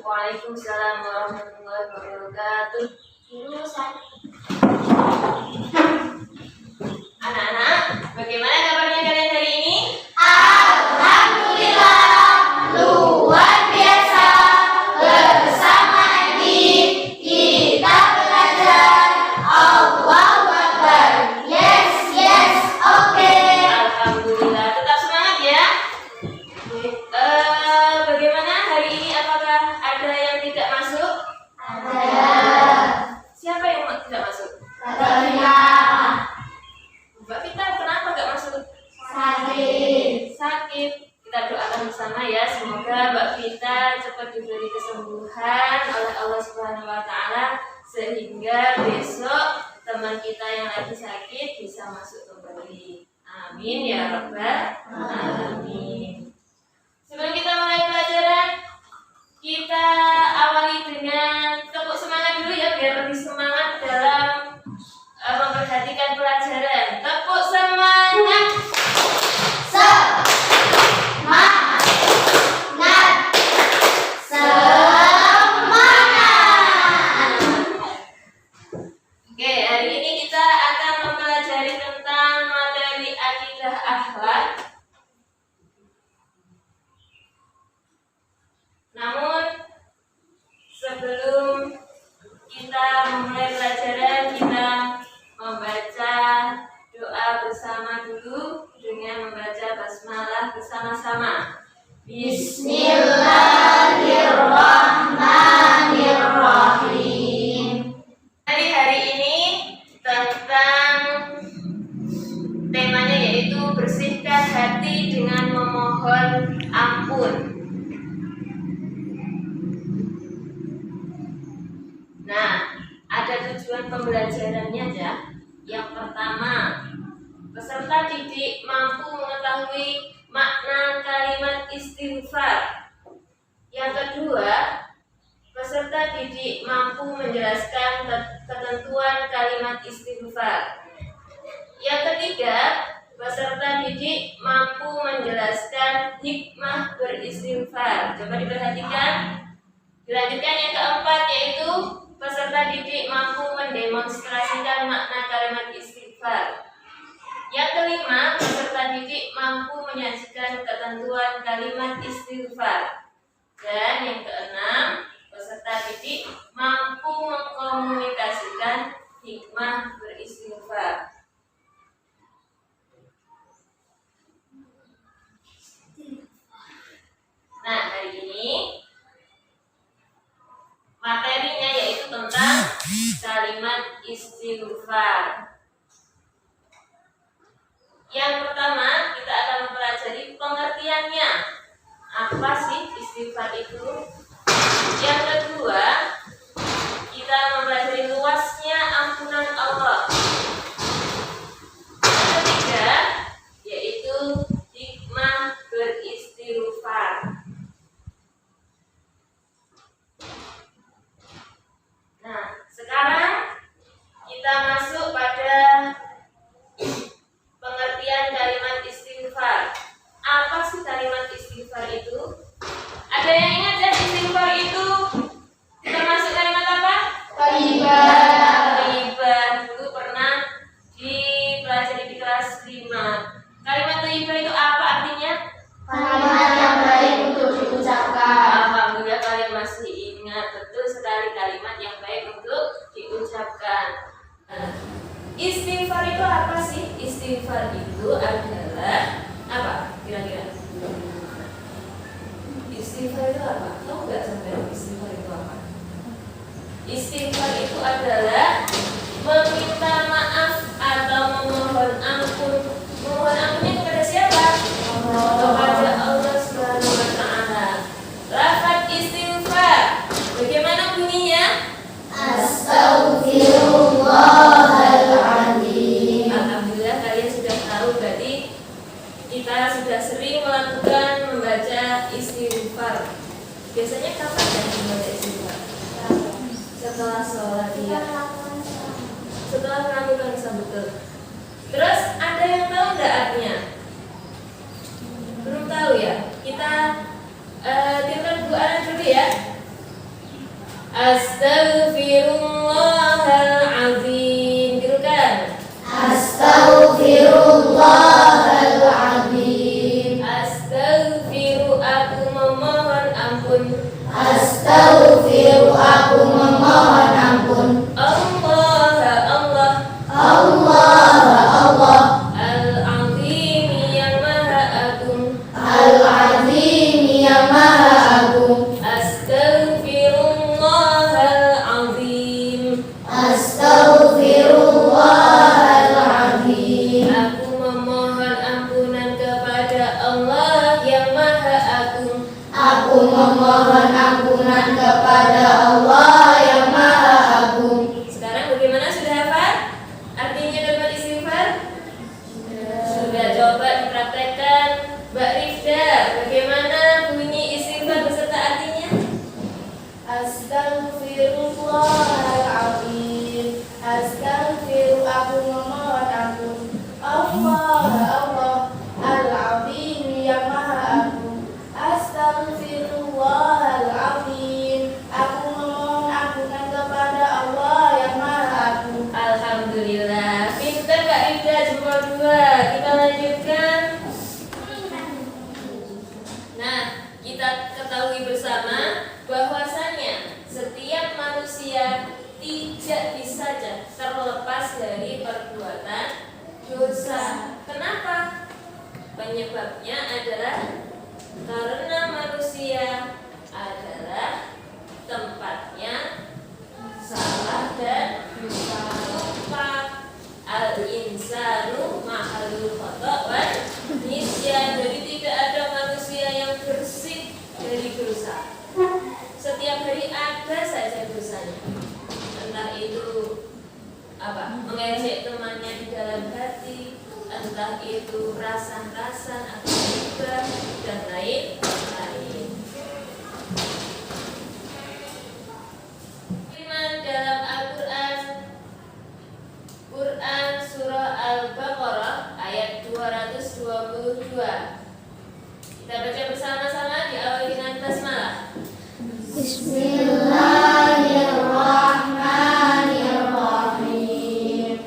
Waalaikumsalam warahmatullahi wabarakatuh. Anak-anak, bagaimana kabarnya kalian hari ini? Alhamdulillah, luar biasa. Bersama Adit, kita belajar Allahu Akbar. Yes, yes, oke. Alhamdulillah, tetap semangat ya. Bagaimana hari ini? Apakah ada yang tidak masuk? Ada. Siapa yang tidak masuk? Katanya Mbak Vita, kenapa nggak masuk? sakit. Kita doakan bersama ya, semoga Mbak Vita cepat diberi kesembuhan oleh Allah Subhanahu wa Ta'ala, sehingga besok teman kita yang lagi sakit bisa masuk kembali. Amin ya rabbal alamin. Sebelum kita mulai pelajaran, kita awali dengan tepuk semangat dulu ya, biar lebih semangat dalam memperhatikan pelajaran. Tepuk semangat. Oke, hari ini kita akan mempelajari tentang materi akidah akhlak. Namun sebelum kita memulai pelajaran, kita membaca doa bersama dulu dengan membaca basmalah bersama-sama. Bismillahirrahmanirrahim. Hari ini tentang temanya yaitu bersihkan hati dengan memohon ampun. Nah, ada tujuan pembelajarannya ya. Yang pertama, peserta didik mampu mengetahui makna kalimat istighfar. Yang kedua, peserta didik mampu menjelaskan ketentuan kalimat istighfar. Yang ketiga, peserta didik mampu menjelaskan hikmah beristighfar. Coba diperhatikan. Dilanjutkan yang keempat, yaitu peserta didik mampu mendemonstrasikan makna kalimat istighfar. Yang kelima, peserta didik mampu menyajikan ketentuan kalimat istighfar. Dan yang keenam, peserta didik mampu mengkomunikasikan hikmah beristighfar. Nah, hari ini materinya yaitu tentang kalimat istighfar. Yang pertama, kita akan mempelajari pengertiannya. Apa sih istighfar itu? Yang kedua, kita mempelajari luasnya ampunan Allah. Yang ketiga, yaitu hikmah beristighfar. Nah, sekarang kita masuk pada pengertian kalimat istighfar. Apa sih kalimat istighfar itu? Ada yang ingat ya, istighfar itu termasuk kalimat apa? Thayyibah. Dulu pernah dipelajari di kelas 5. Kalimat thayyibah itu apa artinya? Kalimat yang baik untuk diucapkan. Alhamdulillah kalian masih ingat, betul sekali, kalimat yang baik untuk diucapkan. Istighfar itu apa sih? Istighfar itu adalah apa? Kira-kira istighfar itu apa? Tahu nggak sampai istighfar itu apa? Istighfar itu adalah meminta maaf atau memohon ampun. Memohon ampunnya kepada siapa? Kepada Allah Subhanahu wa Ta'ala. Lafaz istighfar, bagaimana bunyinya? Astaghfirullah. setelah melakukan kesalahan betul. Terus ada yang tahu nggak artinya? Belum tahu ya? Kita tirukan Bu Ana dulu ya. Astaghfirullahaladzim. Tirukan. Astaghfirullahaladzim. Astaghfiru, aku memohon ampun. Astaghfiru, aku memohon ampun. Allah, Allah, Al-Azim yang maha agung. Al-Azim yang maha agung. Astaghfirullahalazim. Astaghfirullahaladzim. Aku memohon ampunan kepada Allah yang maha agung. Aku memohon ampunan kepada Allah yang maha agung. Sekarang bagaimana, sudah hafal artinya kalimat istighfar? Sudah. Coba dipraktekkan. Mbak Rifda, bagaimana bunyi istighfar beserta artinya? Astaghfirullahaladzim. Astaghfiru, aku memohon ampun. Allah, Al-Azim yang maha agung. Astaghfirullahaladzim. Aku memohon ampunan kepada Allah yang maha agung. Alhamdulillah, pintar Kak Rifda, jempol 2. Kita lanjutkan. Nah, kita ketahui bersama bahwasanya setiap manusia tidak bisa terlepas dari perbuatan dosa. Kenapa? Penyebabnya adalah karena manusia adalah tempatnya salah dan lupa. Al-insanu mahalul khata' wan nisyan. Jadi tidak ada manusia yang bersih dari dosa. Setiap hari ada saja dosanya. Entah itu mengejek temannya di dalam hati, entah itu rasan-rasan atau juga dan lain-lain. Firman dalam Al-Quran surah Al-Baqarah ayat 222. Kita baca bersama-sama, diawali dengan basmalah. Bismillahirrahmanirrahim.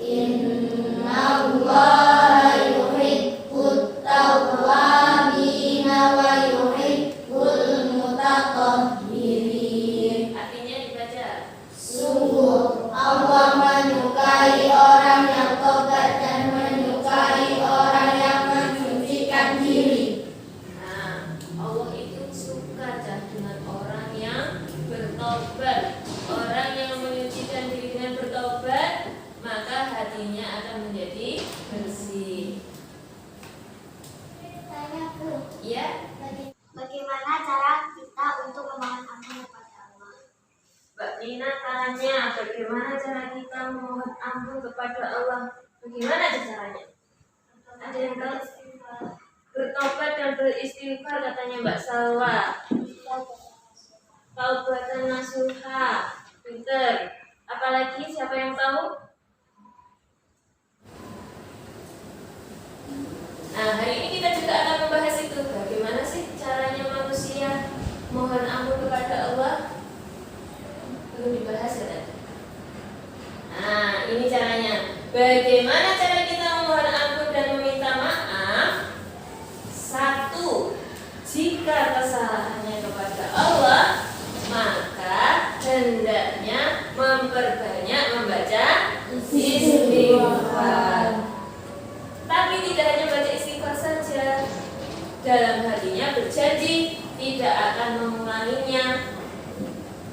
Innallaha yuhibbut tawwabina wa yuhibbul mutatahhirin. Artinya dibaca. Sungguh Allah menyukai orang yang tobat dan menyukai orang yang mensucikan diri. Nah, Allah itu suka dengan orang yang bertobat. Orang yang menyucikan diri dengan bertobat, maka hatinya akan menjadi bersih. Ya, Bagaimana cara kita untuk memohon ampun kepada Allah? Mbak Nina tanya, bagaimana cara kita memohon ampun kepada Allah? Bagaimana caranya? Ada yang tahu? Bertobat dan beristighfar, katanya Mbak Salwa. Taubatan nasuha, pinter. Apalagi siapa yang tahu? Nah, hari ini kita juga akan membahas itu. Bagaimana sih caranya manusia mohon ampun kepada Allah? Belum dibahas ya tadi. Nah, ini caranya. Bagaimana cara kita memohon ampun dan meminta maaf? 1. Jika kesalahannya kepada Allah, maka hendaknya memperbanyak membaca istighfar. Tapi tidak hanya baca istighfar saja. Dalam hatinya berjanji tidak akan mengulanginya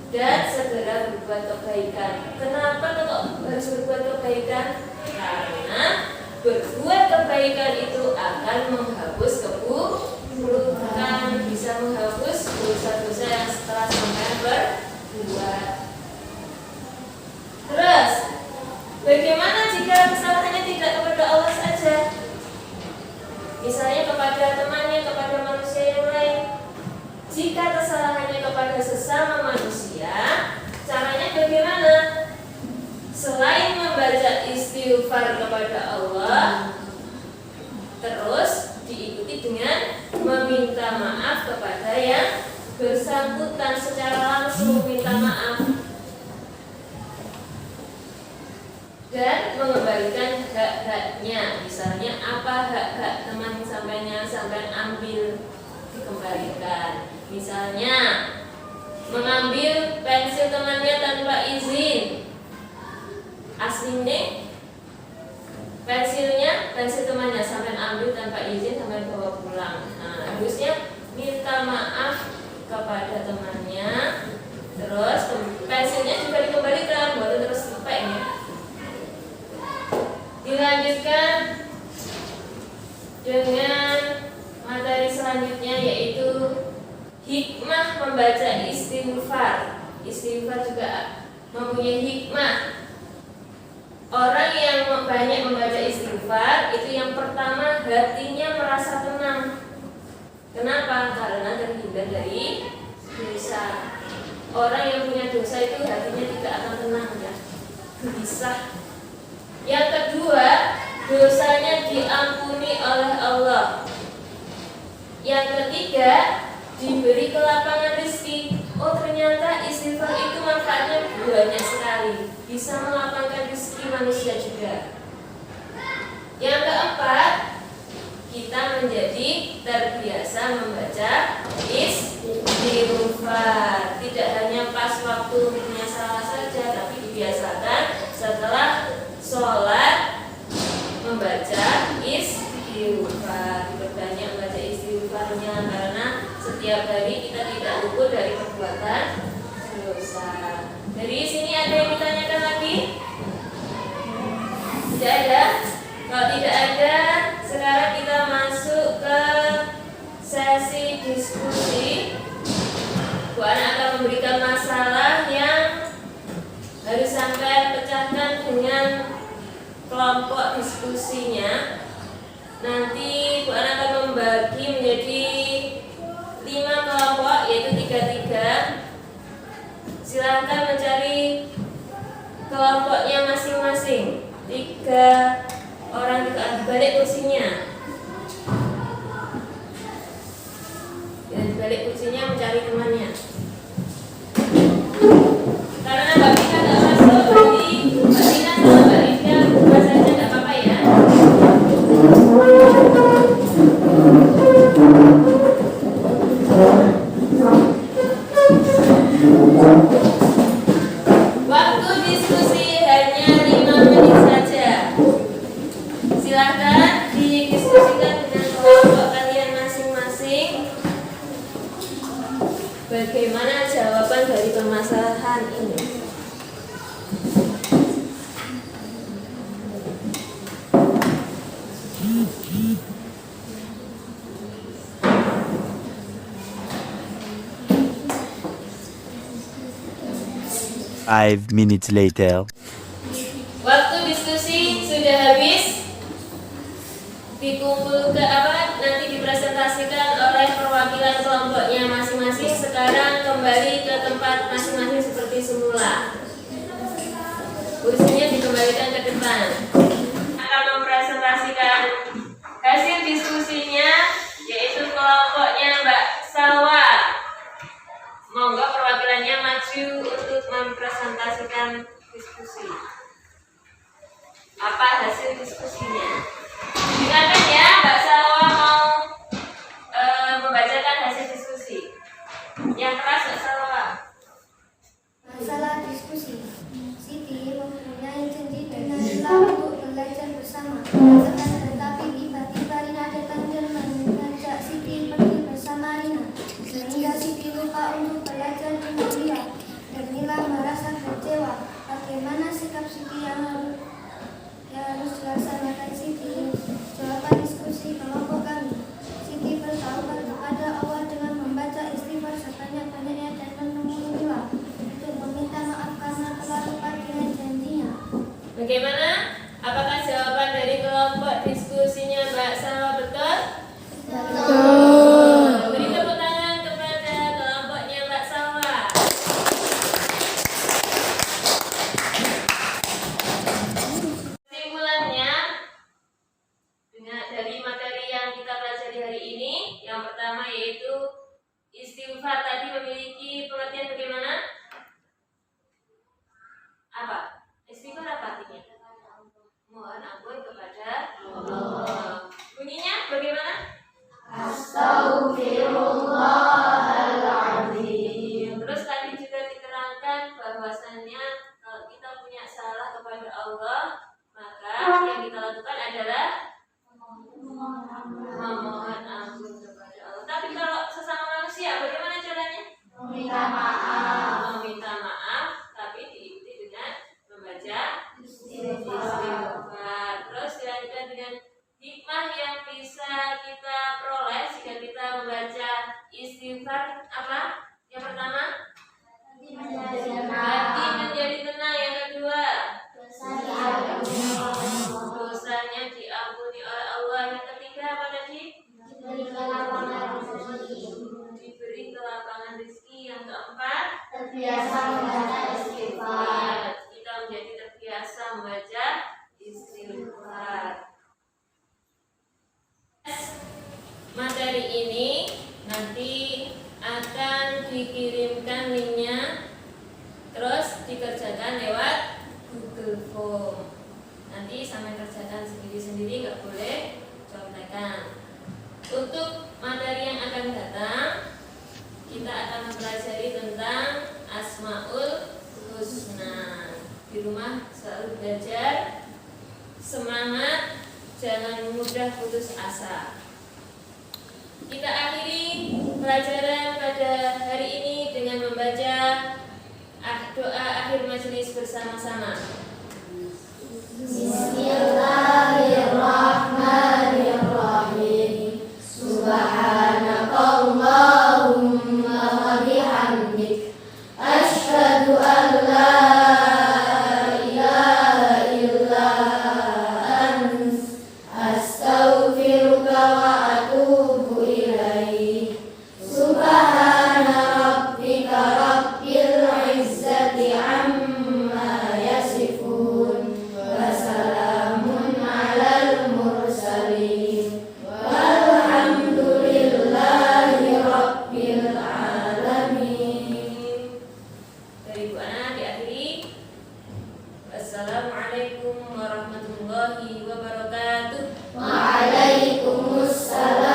dan segera berbuat kebaikan. Kenapa kok harus berbuat kebaikan? Karena berbuat kebaikan itu akan menghapus keburukan, bisa menghapus dosa-dosa yang setelah sampai berbuat. Terus, bagaimana jika kesalahannya tidak kepada Allah saja? Misalnya kepada temannya, kepada manusia yang lain. Jika kesalahannya kepada sesama manusia, caranya bagaimana? Selain istighfar kepada Allah, terus diikuti dengan meminta maaf kepada yang bersangkutan, secara langsung minta maaf dan mengembalikan hak-haknya. Misalnya apa hak-hak teman sampai ambil, dikembalikan. Misalnya mengambil pensil temannya tanpa izin, aslinya pensil temannya sampai ambil tanpa izin, sampai bawa pulang. Nah, harusnya minta maaf kepada temannya, terus pensilnya juga dikembalikan, buat terus lepek ya. Dilanjutkan dengan materi selanjutnya, yaitu hikmah membaca istighfar. Istighfar juga mempunyai hikmah. Orang yang banyak membaca istighfar itu yang pertama hatinya merasa tenang. Kenapa? Karena terhindar dari dosa. Orang yang punya dosa itu hatinya tidak akan tenang, ya, gelisah. Yang kedua, dosanya diampuni oleh Allah. Yang ketiga, diberi kelapangan rezeki. Oh, ternyata istighfar itu manfaatnya banyak sekali, bisa melapangkan rezeki manusia juga. Yang keempat, kita menjadi terbiasa membaca istighfar. Tidak hanya pas waktu punya salah saja, tapi dibiasakan setelah sholat membaca istighfar. Diperbanyak membaca istighfarnya, karena setiap hari kita tidak luput dari perbuatan dosa. Dari sini ada yang ditanyakan lagi? Tidak ada? Kalau tidak ada, sekarang kita masuk ke sesi diskusi. Bu Ana akan memberikan masalah yang harus sampai pecahkan dengan kelompok diskusinya. Nanti Bu Ana akan membagi menjadi 5 kelompok, yaitu 3-3. Silahkan mencari kelompoknya masing-masing. 3 orang di balik kursinya. Dan di balik kursinya mencari temannya. Karena Mbak Tika tidak masuk, jadi Mbak Tika sama Mbak Rizka buka saja, tidak apa-apa ya. Waktu diskusi hanya 5 menit saja. Silakan didiskusikan dengan kelompok kalian masing-masing. Bagaimana jawaban dari permasalahan ini? Five minutes later. Waktu diskusi sudah habis. Dikumpulkan nanti dipresentasikan oleh perwakilan kelompoknya masing-masing. Sekarang kembali ke tempat masing-masing seperti semula. Kursinya dikembalikan ke depan. Akan mempresentasikan hasil diskusinya, yaitu kelompoknya Mbak Salwa. Monggo perwakilannya maju untuk mempresentasikan diskusi. Apa hasil diskusinya? Silakan ya, Mbak Salwa mau membacakan hasil diskusi. Yang keras, Mbak Salwa. Masalah diskusi. Siti mempunyai janji dengan Lila untuk belajar bersama. Tetapi tiba-tiba Rina datang dan mengajak Siti pergi bersama Rina, sehingga Siti lupa untuk belajar dengan dia, dan Lila merasa kecewa. Bagaimana sikap Siti yang harus dilaksanakan Siti? Jawaban diskusi kelompok kami. Siti bertaubat kepada Allah dengan membaca istighfar sebanyak-banyaknya dan menemui Lila untuk meminta maaf karena telah lupa dengan janjinya. Bagaimana? Apakah jawaban dari kelompok diskusinya Mbak Salwa betul? Betul. Beri tepuk tangan kepada kelompoknya Mbak Salwa. Kesimpulan kepada Allah, maka yang kita lakukan adalah memohon ampun kepada Allah. Tapi kalau sesama manusia, bagaimana caranya? Meminta maaf. Meminta maaf, tapi diikuti dengan membaca istighfar. Terus dilanjutkan dengan hikmah yang bisa kita peroleh jika kita membaca istighfar apa? Yang pertama, hati menjadi tenang. Yang kedua, dosanya diampuni oleh Allah. Yang ketiga apa tadi? Diberi kelapangan rezeki. Yang keempat, Terbiasa membaca istighfar. kita menjadi terbiasa membaca istighfar. Materi ini nanti akan dikirimkan linknya, terus dikerjakan lewat Google Form. Nanti sampai kerjakan sendiri-sendiri, nggak boleh contekan. Untuk materi yang akan datang, kita akan mempelajari tentang Asmaul Husna. Di rumah selalu belajar, semangat, jangan mudah putus asa. Kita akhiri pelajaran pada hari ini dengan membaca doa akhir majelis bersama-sama. Bismillahirrahmanirrahim. Subhanakallahumma wa bihamdik, asyhadu an la ilaha illa anta, astaghfiruka wa atubu ilaik. Subhana rabbika rabbil izzati amma yasifun, wa salamun alal mursalin, walhamdulillahi rabbil alamin. Dari Bu Ana diakhiri. Assalamualaikum warahmatullahi wabarakatuh. Waalaikumsalam.